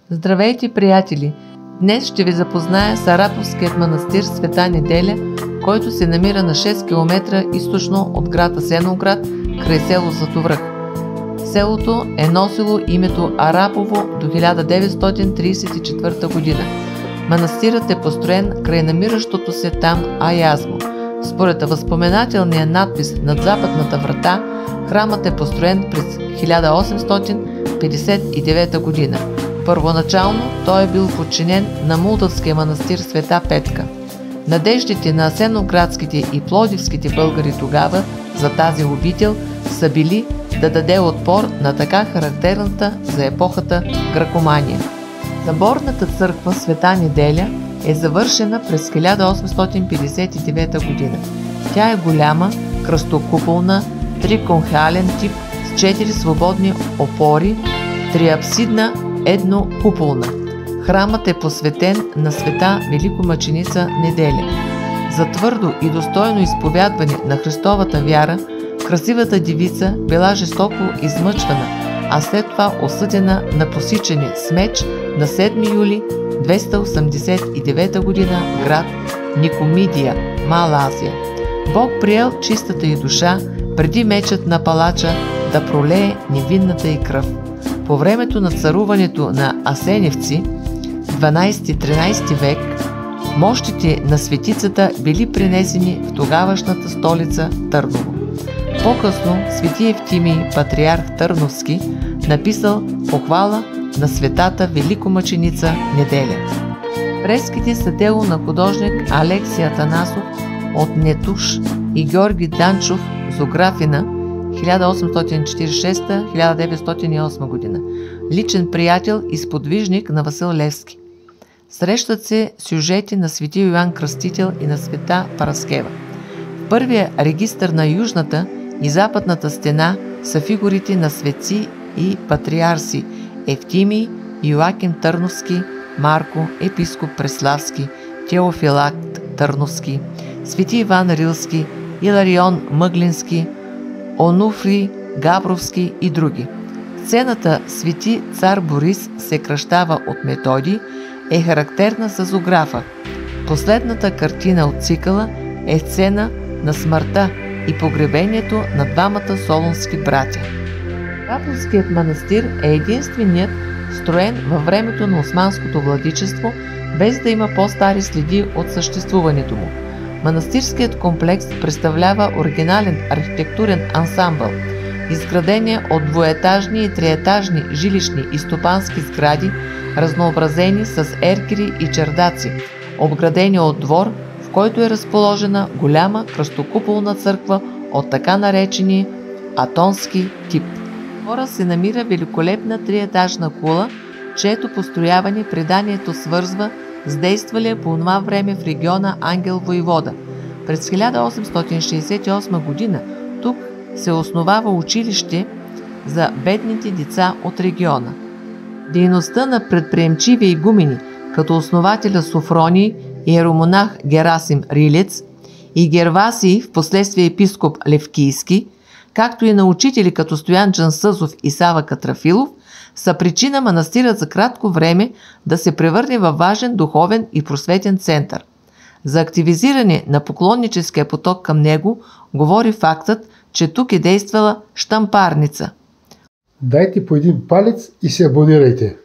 Здравейте, приятели! Днес ще ви запозная с Араповският манастир Света Неделя, който се намира на 6 км източно от град Асеновград, край село Златовръх. Селото е носило името Арапово до 1934 година. Манастирът е построен край намиращото се там Аязмо. Според възпоменателния надпис над западната врата, храмът е построен през 1859 година. Първоначално той е бил подчинен на Молдавския манастир Света Петка. Надеждите на асеновградските и пловдивските българи тогава за тази обител са били да даде отпор на така характерната за епохата гракомания. Съборната църква Света Неделя е завършена през 1859 година. Тя е голяма, кръстокуполна, триконхален тип с 4 свободни опори, триапсидна еднокуполна. Храмът е посветен на света великомъченица Неделя. За твърдо и достойно изповядване на Христовата вяра, красивата девица била жестоко измъчвана, а след това осъдена на посичане с меч на 7 юли 289 година в град Никомидия, Мала Азия. Бог приел чистата й душа преди мечът на палача да пролее невинната й кръв. По времето на царуването на Асеневци, 12-13 век, мощите на светицата били пренесени в тогавашната столица Търново. По-късно свети Евтимий, патриарх Търновски, написал похвала на светата великомъченица Неделя. Фреските са дело на художник Алекси Атанасов от Нетуш и Георги Данчов, Зографина, 1846-1908 година. Личен приятел и сподвижник на Васил Левски. Срещат се сюжети на свети Йоан Кръстител и на света Параскева. В първия регистър на южната и западната стена са фигурите на светци и патриарси Евтимий, Йоаким Търновски, Марко, епископ Преславски, Теофилакт Търновски, свети Иван Рилски, Иларион Мъглински, Онуфрий Габровски и други. Сцената свети цар Борис се кръщава от Методий е характерна за Зографа. Последната картина от цикъла е сцена на смъртта и погребението на двамата солунски братя. Араповският манастир е единственият строен във времето на османското владичество, без да има по-стари следи от съществуването му. Манастирският комплекс представлява оригинален архитектурен ансамбъл, изградени от двоетажни и триетажни жилищни и стопански сгради, разнообразени с еркери и чердаци, обградени от двор, в който е разположена голяма кръстокуполна църква от така наречения атонски тип. В двора се намира великолепна триетажна кула, чието построяване преданието свързва с действалия по това време в региона Ангел Войвода. През 1868 година тук се основава училище за бедните деца от региона. Дейността на предприемчиви игумени, като основателя Софроний, иеромонах Герасим Рилец и Гервасий, впоследствие епископ Левкийски, както и на учители като Стоян Джансъзов и Сава Катрафилов, са причина манастирът за кратко време да се превърне във важен духовен и просветен център. За активизиране на поклонническия поток към него говори фактът, че тук е действала щампарница. Дайте по един палец и се абонирайте!